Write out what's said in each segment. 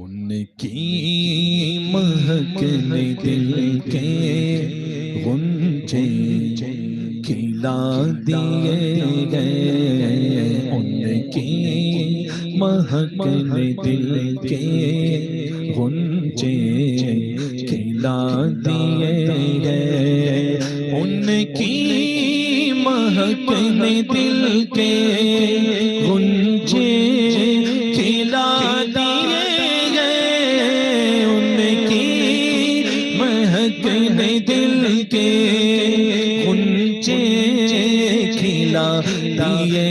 ان کی مہکنے دل کے غنچے کھلا دیے گئے، ان کی مہکنے دل کے غنچے کھلا دیے گئے، ان کی مہکنے دل کے غنچے کھلا دیے گئے، ان کی مہکنے دل کے غنچے کھلا دیے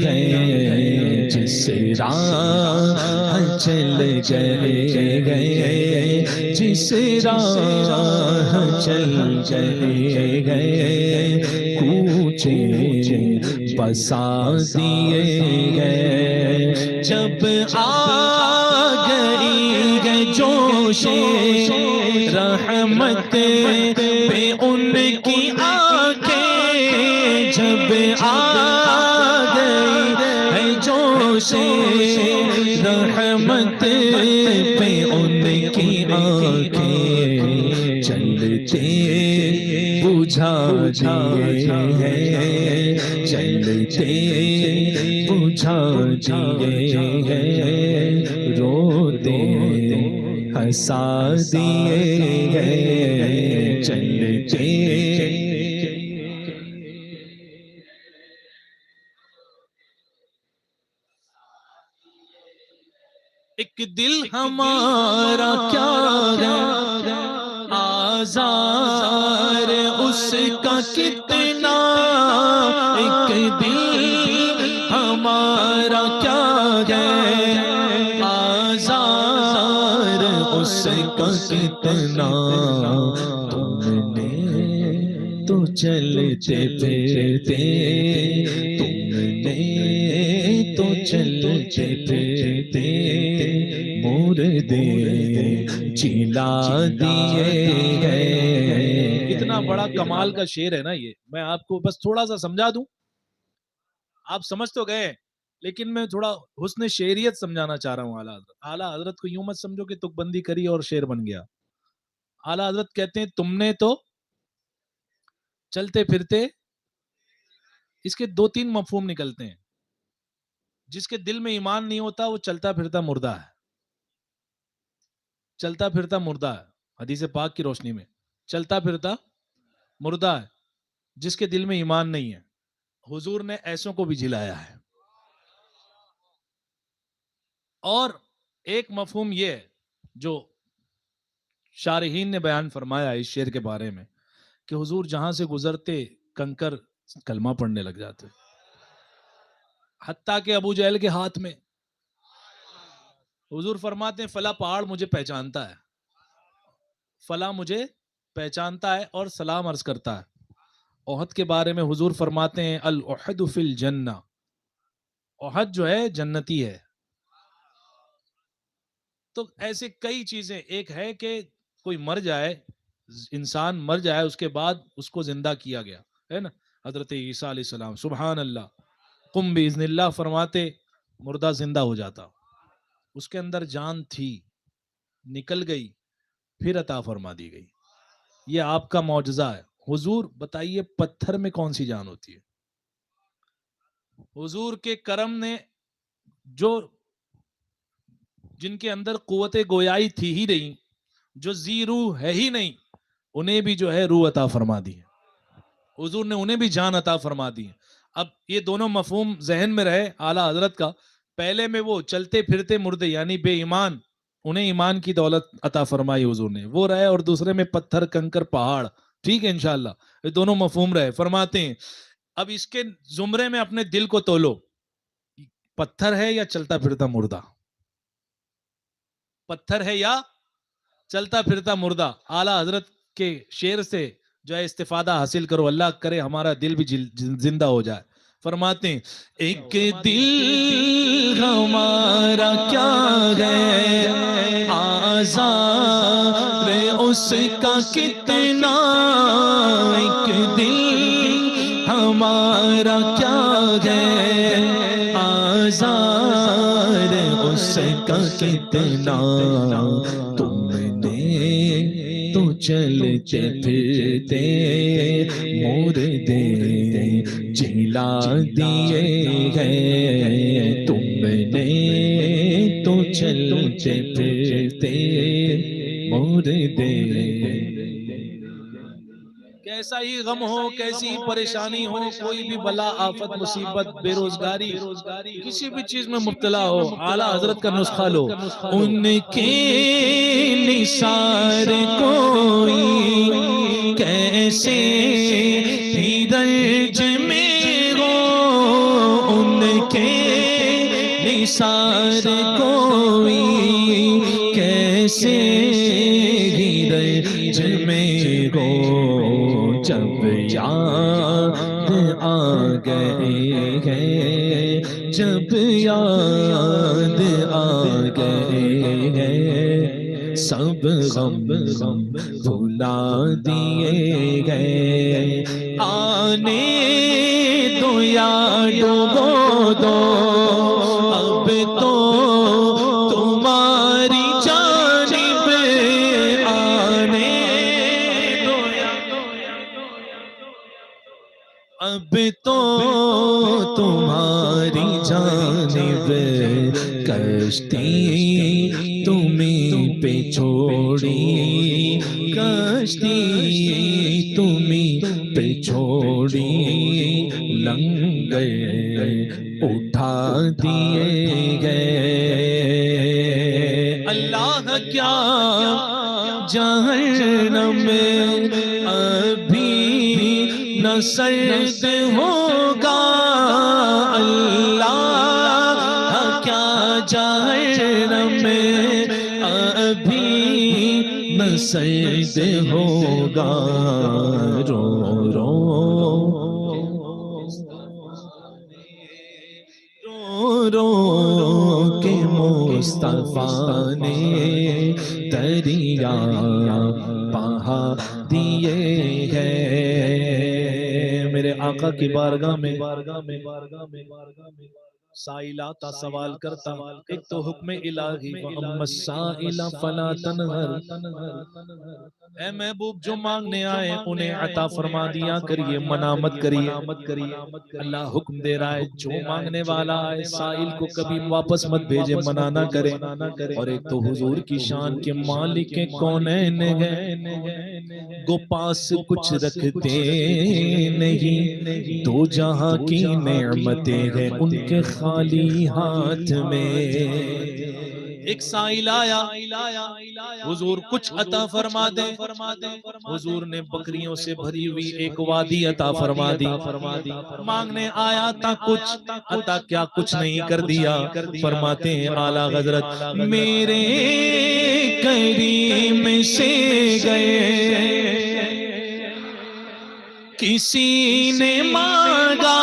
گئے، جس راہ چل گئے، جس راہ چل گئے، کوچے بسا دیے گئے، جب آ گئی ہے جوش رحمت پہ ان کی آنکھیں، جب آ گئی ہے جوش رحمت پہ ان کی آنکھیں، چلتے بجھا دیے ہیں، چلتے بجھا دیے ہیں، روتے ہنسا دیے ہیں، چلتے ایک دل ہمارا کیا ہے آزار اس کا کتنا، ایک دل ہمارا کیا ہے آزار اس کا کتنا، تم نے تو چلتے پھرتے، تم نے تو چلتے پھرتے مردے جلا دیے گئے۔ اتنا بڑا کمال کا شعر ہے نا یہ، میں آپ کو بس تھوڑا سا سمجھا دوں، آپ سمجھ تو گئے لیکن میں تھوڑا حسن شعریت سمجھانا چاہ رہا ہوں۔ اعلیٰ حضرت، اعلیٰ حضرت کو یوں مت سمجھو کہ تک بندی کری اور شعر بن گیا۔ اعلیٰ حضرت کہتے ہیں تم نے تو چلتے پھرتے، اس کے دو تین مفہوم نکلتے ہیں۔ جس کے دل میں ایمان نہیں ہوتا وہ چلتا پھرتا مردہ ہے، چلتا پھرتا مردہ ہے، حدیث پاک کی روشنی میں چلتا پھرتا مردہ ہے، جس کے دل میں ایمان نہیں ہے۔ حضور نے ایسوں کو بھی جلایا ہے۔ اور ایک مفہوم یہ ہے جو شارحین نے بیان فرمایا اس شعر کے بارے میں، کہ حضور جہاں سے گزرتے کنکر کلمہ پڑھنے لگ جاتے، حتیٰ کہ ابو جہل کے ہاتھ میں۔ حضور فرماتے ہیں فلاں پہاڑ مجھے پہچانتا ہے، فلاں مجھے پہچانتا ہے اور سلام عرض کرتا ہے۔ احد کے بارے میں حضور فرماتے ہیں الاحد فی الجنہ، احد جو ہے جنتی ہے۔ تو ایسے کئی چیزیں، ایک ہے کہ کوئی مر جائے، انسان مر جائے، اس کے بعد اس کو زندہ کیا گیا ہے نا، حضرت عیسیٰ علیہ السلام سبحان اللہ، قم باذن اللہ فرماتے مردہ زندہ ہو جاتا، اس کے اندر جان تھی، نکل گئی، پھر عطا فرما دی گئی۔ یہ آپ کا معجزہ ہے۔ حضور بتائیے پتھر میں کون سی جان ہوتی ہے؟ حضور کے کرم نے جو جن کے اندر قوت گویائی تھی ہی نہیں، جو ذی روح ہے ہی نہیں، انہیں بھی جو ہے روح عطا فرما دی ہے۔ حضور نے انہیں بھی جان عطا فرما دی ہے۔ اب یہ دونوں مفہوم ذہن میں رہے اعلیٰ حضرت کا، پہلے میں وہ چلتے پھرتے مردے یعنی بے ایمان، انہیں ایمان کی دولت عطا فرمائی حضور نے، وہ رہے، اور دوسرے میں پتھر کنکر پہاڑ، ٹھیک ہے انشاءاللہ، یہ دونوں مفہوم رہے۔ فرماتے ہیں اب اس کے زمرے میں اپنے دل کو تولو، پتھر ہے یا چلتا پھرتا مردہ؟ پتھر ہے یا چلتا پھرتا مردہ؟ اعلیٰ حضرت کے شعر سے جو ہے استفادہ حاصل کرو، اللہ کرے ہمارا دل بھی زندہ ہو جائے۔ فرماتے ہیں ایک دل ہمارا کیا ہے آزار اس کا کتنا، ایک دل ہمارا کیا ہے آزار اس کا کتنا تم نے تو چلتے پھرتے مردے جلا دیے ہیں، تم نے تو چلتے پھرتے مردے. کیسا ہی غم ہو، کیسی ہی پریشانی ہو، کوئی بھی بلا آفت مصیبت بے روزگاری کسی بھی چیز میں مبتلا ہو، اعلیٰ حضرت کا نسخہ لو. ان کے نثار کوئی کیسے ہی درج میں ہو، ان کے نثار کوئی کیسے ہی درج میں ہو. جب یاد آ گئے ہیں، جب یاد آ گئے ہیں، سب غم بھلا دیے گئے. آنے دو یا ڈوبو دو اب تو تمہاری جانب، آنے دو اب تو تمہاری جانب. کشتی تمہیں پہ چھوڑی، کشتی تمہیں پہ چھوڑی، لنگر اٹھا دیے گئے. اللہ کیا جہنم ابھی نہ سرد ہوگا، اللہ کیا جہنم ابھی نہ سرد ہوگا. رو رو رو رو کے مصطفیٰ نے دریا بہا دیے ہیں. میرے آقا کی بارگاہ میں سائلہ تا سوال کرتا، ایک تو حکم الہی وَأَمَّا السَّائِلَ فَلَا تَنْهَرْ، اے محبوب جو مانگنے آئے انہیں عطا فرما دیا کریے، منع مت کریے. اللہ حکم دے رہا ہے جو مانگنے والا آئے سائل کو کبھی واپس مت بھیجے، منع نہ کرے. اور ایک تو حضور کی شان کے مالک کونین ہیں، گو پاس کچھ رکھتے نہیں، دو جہاں کی نعمتیں ہیں ان کے خالی ہاتھ میں. ایک سائل آیا، حضور کچھ عطا فرما دے. حضور نے بکریوں سے بھری ہوئی ایک وادی عطا فرما دی. مانگنے آیا تھا کچھ، عطا کیا کچھ نہیں کر دیا. فرماتے ہیں اعلیٰ حضرت میرے کریم سے گئے کسی نے مانگا،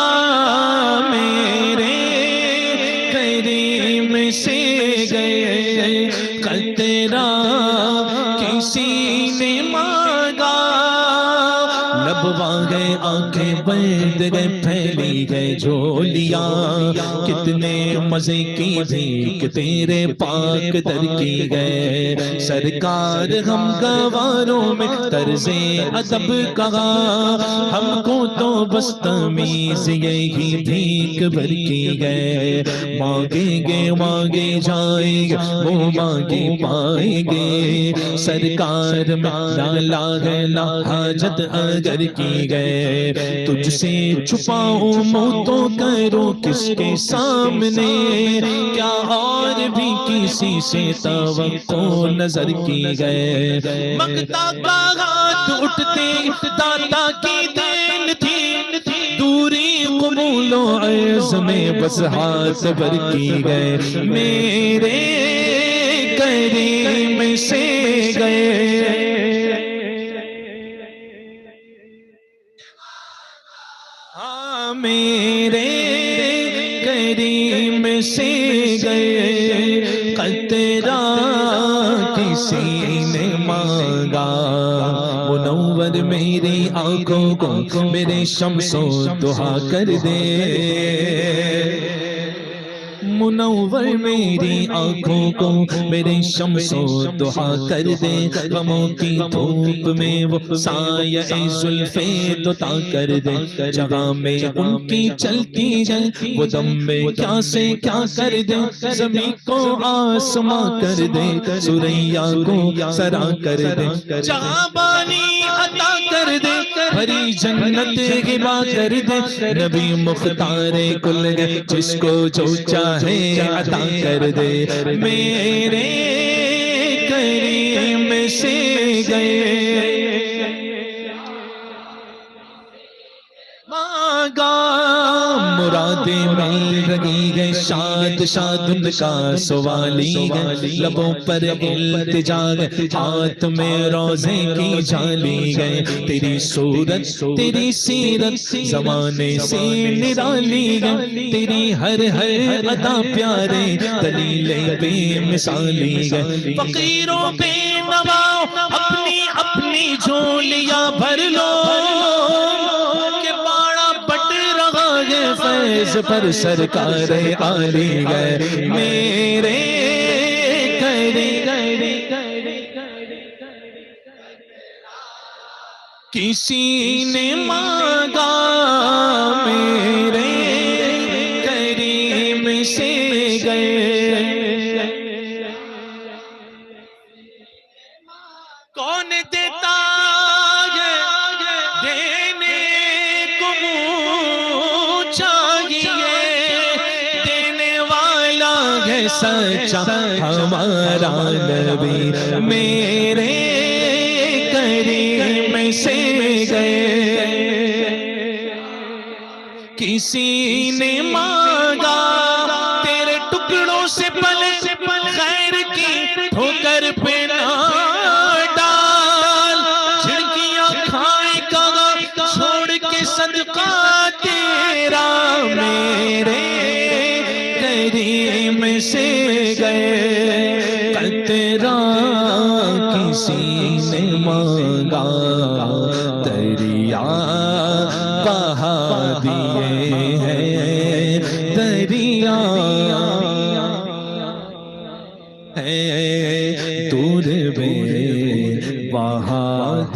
میرے کریم سے گئے قطرہ کسی نے مانگا. لب گئے آنکھیں بند گئے پھیلی گئے جھولیاں، کتنے مزے کی بھیک تیرے پاک در کی گئے. سرکار ہم گواروں میں طرز ادب کہا، ہم کو تو بس تمیز یہی بھیک بھر کی گئے. مانگیں گے مانگے جائیں گے وہ مانگے پائیں گے. سرکار میں ڈالا ہے لا حاجت اگر کی گئے. تجھ سے چھپاؤں منہ تو کرو کس کے سامنے، کیا اور بھی کسی سے توقع نظر کی گئے. مقتا کا ہاتھ اٹھتے داتا کی دین تھی، دوری قبول و عرض میں بس ہاتھ بھر کی گئے. میرے کریم سے گئے میرے کریم سے گئے قطرہ کسی نے مانگا. منور میری آنکھوں کو میرے شمس و ضحیٰ کر دے، منور میری آنکھوں کو میرے شمس و ضحا کر دے، غموں کی دھوپ میں وہ سایہ زلف دوتا کر دے، جہاں میں ان کی چلتی ہے وہ دم میں کیا سے کیا کر دے، زمین کو آسماں کر دے، سریا کو سرا کر دے، جہاں بانی عطا کر دے، بھری جنت ہبا کر دے، نبی مختار کل ہے جس کو جو چاہے عطا کر دے، میرے کریم سے گئے مانگا مرادیں مل رہی ہے، شاد شاد ان کا سوالی ہے، لبوں پر التجا ہے، ہاتھ میں روزے کی جالی ہے، تیری صورت تیری سیرت زمانے سے نرالی ہے، تیری ہر ہر ادا پیارے دلیل بے مثالی ہے، فقیروں پہ نواؤ اپنی اپنی جھولیاں بھر لو، فیض پر سرکار عالی گئے، میرے کسی نے مانگا میرے کریم سے گئے، کون دیتا سچا ہمارا نبی، میرے کریم سے گئے، کسی نے مانگا تیرے ٹکڑوں سے پل خیر کی ٹھوکر پہ نہ ڈال، جھڑکیاں کھائے گا چھوڑ کے صدقہ تیرا، میرے کریم سے گئے، قطرہ کسی نے مانگا دریا بہا دیے ہیں، دریا ہے دور میں بہا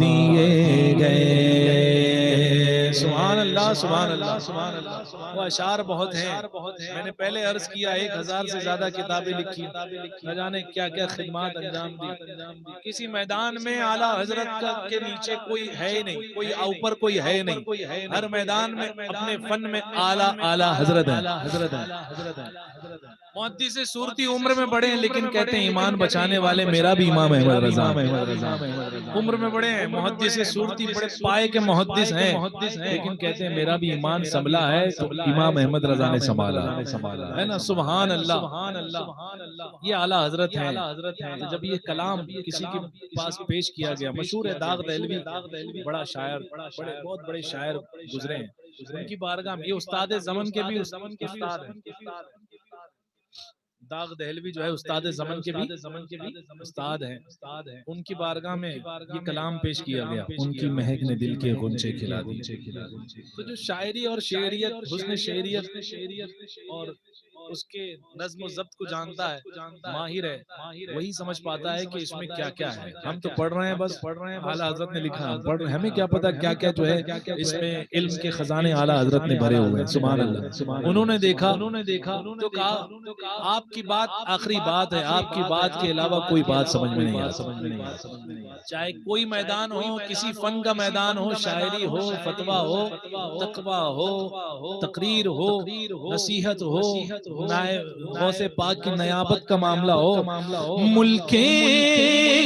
دیے گئے، سبحان اللہ سبحان اللہ سبحان اللہ۔ وہ اشعار بہت ہیں، میں نے پہلے عرض کیا 1000 سے زیادہ کتابیں لکھی، نہ جانے کیا کیا خدمات انجام دی، کسی میدان میں اعلیٰ حضرت کے نیچے کوئی ہے ہی نہیں، کوئی اوپر کوئی ہے نہیں، ہر میدان میں اپنے فن میں اعلیٰ حضرت ہے۔ محدث صورتی عمر میں بڑے ہیں لیکن کہتے ہیں ایمان بچانے والے میرا بھی امام احمد رضا، عمر میں بڑے ہیں، محدث صورتی بڑے پائے کے محدث ہیں لیکن کہتے ہیں میرا بھی ایمان سنبھلا ہے تو امام احمد رضا نے سنبھالا ہے نا، سبحان اللہ۔ یہ اعلیٰ حضرت ہیں، جب یہ کلام کسی کے پاس پیش کیا گیا، مشہور ہے داغ دہلوی، بڑا شاعر، بہت بڑے شاعر گزرے ہیں، ان کی بارگاہ میں یہ استاد زمن کے بھی استاد ہیں، داغ دہلوی جو ہے استاد زمن کے بھی استاد ہیں، ان کی بارگاہ میں یہ کلام پیش کیا گیا، ان کی مہک نے دل کے غنچے کھلا دیے۔ تو جو شاعری اور شعریت، حسن شعریت اور اس کے نظم و ضبط کو جانتا ہے، ماہر ہے، وہی سمجھ پاتا ہے کہ اس میں کیا کیا ہے۔ ہم تو پڑھ رہے ہیں، بس اعلیٰ حضرت نے لکھا، ہم پڑھ رہے ہیں، ہمیں کیا پتا کیا کیا جو ہے اس میں علم کے خزانے اعلیٰ حضرت نے بھرے ہوئے ہیں، سبحان اللہ۔ انہوں نے دیکھا تو کہا آپ کی بات آخری بات ہے، آپ کی بات کے علاوہ کوئی بات سمجھ میں نہیں آتا، چاہے کوئی میدان ہو، کسی فن کا میدان ہو، شاعری ہو، فتویٰ ہو، تقویٰ ہو، تقریر ہو، نصیحت ہو، غوث پاک کی نیابت کا معاملہ ہو، ملک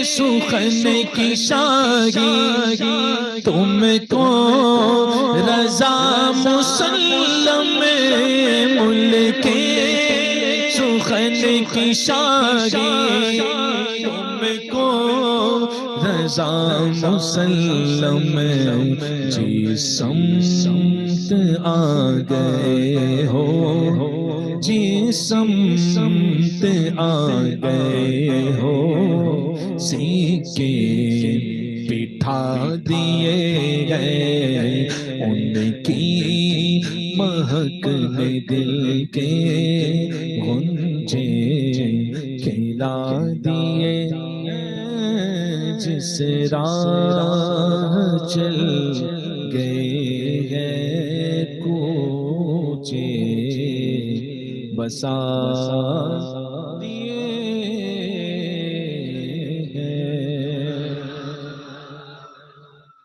سخن کی شاہی تم کو رضا مسلم، ملک سخن کی شاہی تم کو رضا مسلم، جس سمت آ گئے ہو، جس سمت آ گئے ہو، سیکے بٹھا دیے گئے، ان کی مہک نے دل کے جس راہ چل گئے ہیں کوچے بسا دیے